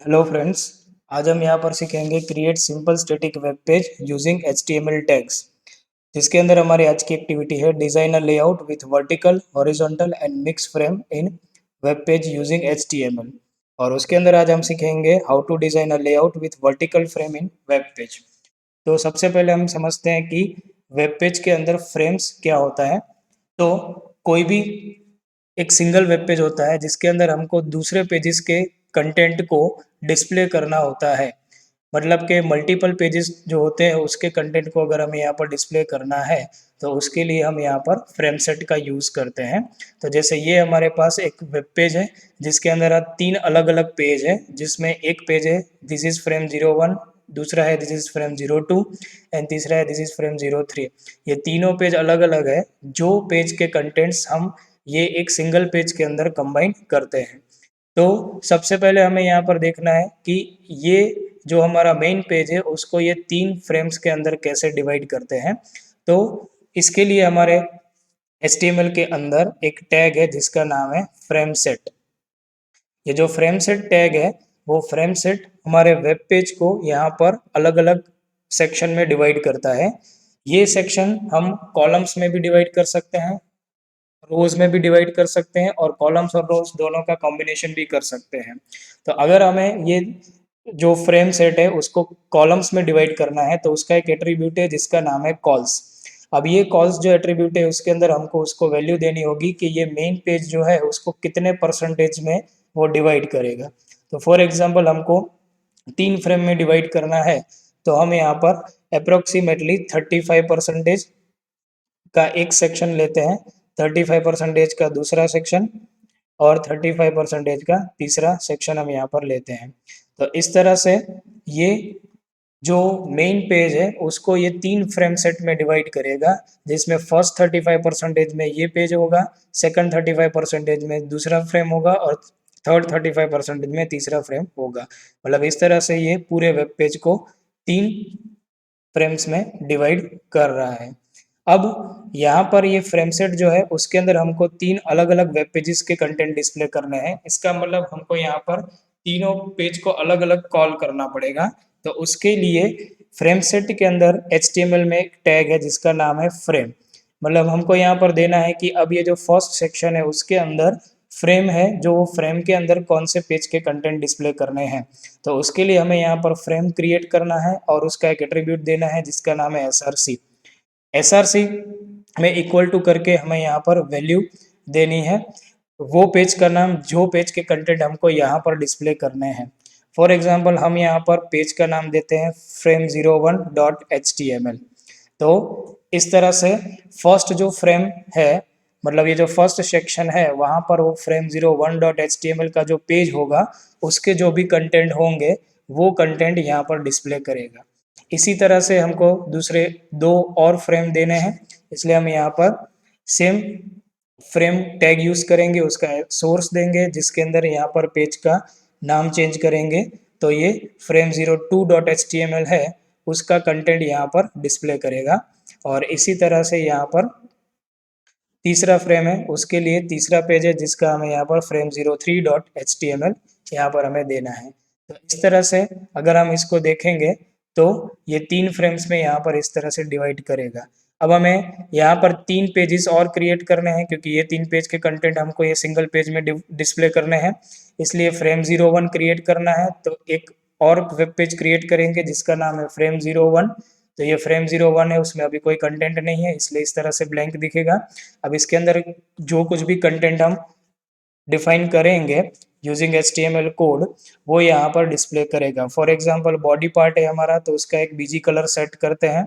Hello friends. आज हम यहाँ पर सीखेंगे create simple static web page using HTML tags, जिसके अंदर हमारी आज की एक्टिविटी है design a layout with vertical horizontal and mix frame in web page using HTML। और उसके अंदर आज हम सीखेंगे how to design a layout with vertical frame in web page. तो सबसे पहले हम समझते हैं कि वेब पेज के अंदर फ्रेम्स क्या होता है। तो कोई भी एक सिंगल वेब पेज होता है जिसके अंदर हमको दूसरे पेजेस के कंटेंट को डिस्प्ले करना होता है। मतलब के मल्टीपल पेजेस जो होते हैं उसके कंटेंट को अगर हमें यहाँ पर डिस्प्ले करना है तो उसके लिए हम यहाँ पर फ्रेम सेट का यूज़ करते हैं। तो जैसे ये हमारे पास एक वेब पेज है जिसके अंदर आप तीन अलग अलग पेज है, जिसमें एक पेज है दिस इज़ फ्रेम 01, दूसरा है दिस इज़ फ्रेम 02 एंड तीसरा है दिस इज़ फ्रेम 03। ये तीनों पेज अलग अलग है, जो पेज के कंटेंट्स हम ये एक सिंगल पेज के अंदर कंबाइन करते हैं। तो सबसे पहले हमें यहाँ पर देखना है कि ये जो हमारा मेन पेज है उसको ये तीन फ्रेम्स के अंदर कैसे डिवाइड करते हैं। तो इसके लिए हमारे HTML के अंदर एक टैग है जिसका नाम है फ्रेम सेट। ये जो फ्रेम सेट टैग है वो फ्रेम सेट हमारे वेब पेज को यहाँ पर अलग अलग सेक्शन में डिवाइड करता है। ये सेक्शन हम कॉलम्स में भी डिवाइड कर सकते हैं, रोज में भी डिवाइड कर सकते हैं और कॉलम्स और रोज दोनों का कॉम्बिनेशन भी कर सकते हैं। तो अगर हमें ये जो फ्रेम सेट है उसको कॉलम्स में डिवाइड करना है तो उसका एक एट्रीब्यूट है जिसका नाम है कॉल्स। अब ये कॉल्स जो एट्रीब्यूट है उसके अंदर हमको उसको वैल्यू देनी होगी कि ये मेन पेज जो है उसको कितने परसेंटेज में वो डिवाइड करेगा। तो फॉर एग्जांपल हमको 3 फ्रेम में डिवाइड करना है तो हम यहाँ पर अप्रोक्सीमेटली 35% का एक सेक्शन लेते हैं, 35% का दूसरा सेक्शन और 35% का तीसरा सेक्शन हम यहाँ पर लेते हैं। तो इस तरह से ये जो मेन पेज है उसको ये 3 फ्रेम सेट में डिवाइड करेगा, जिसमें फर्स्ट 35% में ये पेज होगा, सेकंड 35% में दूसरा फ्रेम होगा और थर्ड 35% में तीसरा फ्रेम होगा। मतलब इस तरह से ये पूरे वेब पेज को 3 फ्रेम्स में डिवाइड कर रहा है। अब यहाँ पर ये फ्रेम सेट जो है उसके अंदर हमको 3 अलग अलग वेब पेजेस के कंटेंट डिस्प्ले करने हैं। इसका मतलब हमको यहाँ पर तीनों पेज को अलग अलग कॉल करना पड़ेगा। तो उसके लिए फ्रेम सेट के अंदर HTML में एक टैग है जिसका नाम है फ्रेम। मतलब हमको यहाँ पर देना है कि अब ये जो फर्स्ट सेक्शन है उसके अंदर फ्रेम है, जो वो फ्रेम के अंदर कौन से पेज के कंटेंट डिस्प्ले करने हैं। तो उसके लिए हमें यहाँ पर फ्रेम क्रिएट करना है और उसका एक एट्रीब्यूट देना है जिसका नाम है SRC में इक्वल टू करके हमें यहाँ पर वैल्यू देनी है वो पेज का नाम, जो पेज के कंटेंट हमको यहाँ पर डिस्प्ले करने हैं। फॉर एग्जांपल हम यहाँ पर पेज का नाम देते हैं frame01.html। तो इस तरह से फर्स्ट जो फ्रेम है, मतलब ये जो फर्स्ट सेक्शन है वहाँ पर वो frame01.html का जो पेज होगा उसके जो भी कंटेंट होंगे वो कंटेंट यहाँ पर डिस्प्ले करेगा। इसी तरह से हमको दूसरे 2 और फ्रेम देने हैं, इसलिए हम यहाँ पर सेम फ्रेम टैग यूज करेंगे, उसका सोर्स देंगे जिसके अंदर यहाँ पर पेज का नाम चेंज करेंगे। तो ये frame02.html है, उसका कंटेंट यहाँ पर डिस्प्ले करेगा। और इसी तरह से यहाँ पर तीसरा फ्रेम है, उसके लिए तीसरा पेज है जिसका हमें यहाँ पर frame03.html यहाँ पर हमें देना है। तो इस तरह से अगर हम इसको देखेंगे तो ये 3 फ्रेम्स में यहाँ पर इस तरह से डिवाइड करेगा। अब हमें यहाँ पर 3 पेजेस और क्रिएट करने हैं क्योंकि ये 3 पेज के कंटेंट हमको ये सिंगल पेज में डिस्प्ले करने हैं, इसलिए frame01 क्रिएट करना है। तो एक और वेब पेज क्रिएट करेंगे जिसका नाम है frame01। तो ये frame01 है, उसमें अभी कोई कंटेंट नहीं है इसलिए इस तरह से ब्लैंक दिखेगा। अब इसके अंदर जो कुछ भी कंटेंट हम डिफाइन करेंगे यूजिंग HTML कोड वो यहाँ पर डिस्प्ले करेगा। फॉर एग्जांपल बॉडी पार्ट है हमारा, तो उसका एक बीजी कलर सेट करते हैं।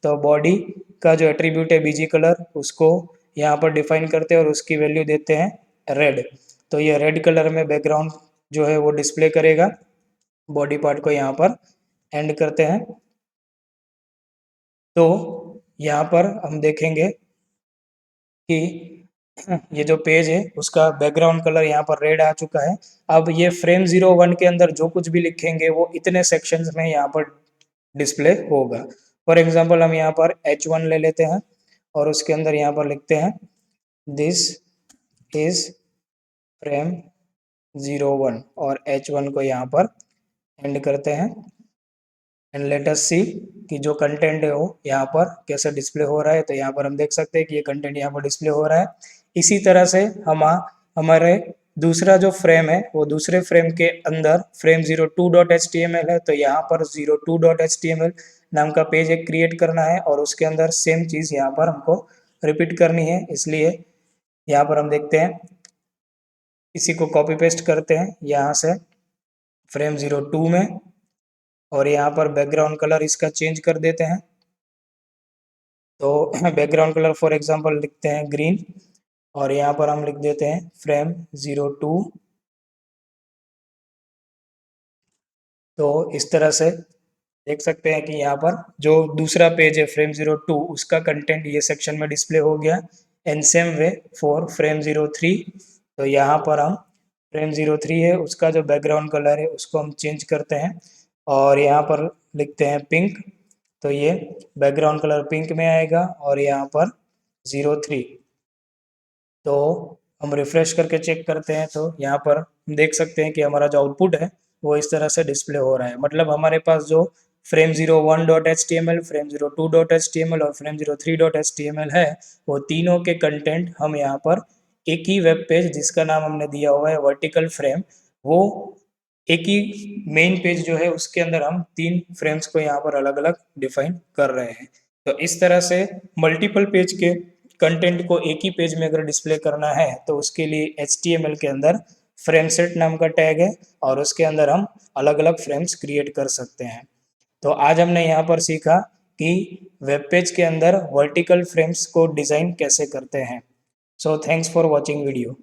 तो बॉडी का जो एट्रीब्यूट है बीजी कलर उसको यहाँ पर डिफाइन करते हैं और उसकी वैल्यू देते हैं रेड। तो ये रेड कलर में बैकग्राउंड जो है वो डिस्प्ले करेगा। बॉडी पार्ट को यहाँ पर एंड करते हैं। तो यहाँ पर हम देखेंगे कि ये जो पेज है उसका बैकग्राउंड कलर यहाँ पर रेड आ चुका है। अब ये frame01 के अंदर जो कुछ भी लिखेंगे वो इतने सेक्शंस में यहाँ पर डिस्प्ले होगा। फॉर एग्जांपल हम यहाँ पर H1 ले लेते हैं और उसके अंदर यहाँ पर लिखते हैं दिस इज frame01 और H1 को यहाँ पर एंड करते हैं एंड लेट अस सी कि जो कंटेंट है वो यहाँ पर कैसे डिस्प्ले हो रहा है। तो यहाँ पर हम देख सकते हैं कि ये कंटेंट यहाँ पर डिस्प्ले हो रहा है। इसी तरह से हमारे दूसरा जो फ्रेम है वो दूसरे फ्रेम के अंदर फ्रेम 02.html है। तो यहाँ पर 02.html नाम का पेज एक क्रिएट करना है और उसके अंदर सेम चीज़ यहाँ पर हमको रिपीट करनी है। इसलिए यहाँ पर हम देखते हैं, इसी को कॉपी पेस्ट करते हैं यहाँ से फ्रेम 02 में और यहाँ पर बैकग्राउंड कलर इसका चेंज कर देते हैं। तो बैकग्राउंड कलर फॉर एग्जांपल लिखते हैं ग्रीन और यहाँ पर हम लिख देते हैं फ्रेम 02। तो इस तरह से देख सकते हैं कि यहाँ पर जो दूसरा पेज है फ्रेम 02 उसका कंटेंट ये सेक्शन में डिस्प्ले हो गया। And same way for frame 03। तो यहाँ पर हम फ्रेम 03 है उसका जो बैकग्राउंड कलर है उसको हम चेंज करते हैं और यहाँ पर लिखते हैं पिंक। तो ये बैकग्राउंड कलर पिंक में आएगा और यहाँ पर 03। तो हम रिफ्रेश करके चेक करते हैं तो यहाँ पर देख सकते हैं कि हमारा जो आउटपुट है वो इस तरह से डिस्प्ले हो रहा है। मतलब हमारे पास जो फ्रेम 01.html, फ्रेम 02.html और फ्रेम 03.html है वो तीनों के कंटेंट हम यहाँ पर एक ही वेब पेज जिसका नाम हमने दिया हुआ है वर्टिकल फ्रेम, वो एक ही मेन पेज जो है उसके अंदर हम 3 फ्रेम्स को यहाँ पर अलग अलग डिफाइन कर रहे हैं। तो इस तरह से मल्टीपल पेज के कंटेंट को एक ही पेज में अगर डिस्प्ले करना है तो उसके लिए HTML के अंदर फ्रेम सेट नाम का टैग है और उसके अंदर हम अलग अलग फ्रेम्स क्रिएट कर सकते हैं। तो आज हमने यहाँ पर सीखा कि वेब पेज के अंदर वर्टिकल फ्रेम्स को डिज़ाइन कैसे करते हैं। So thanks for watching video.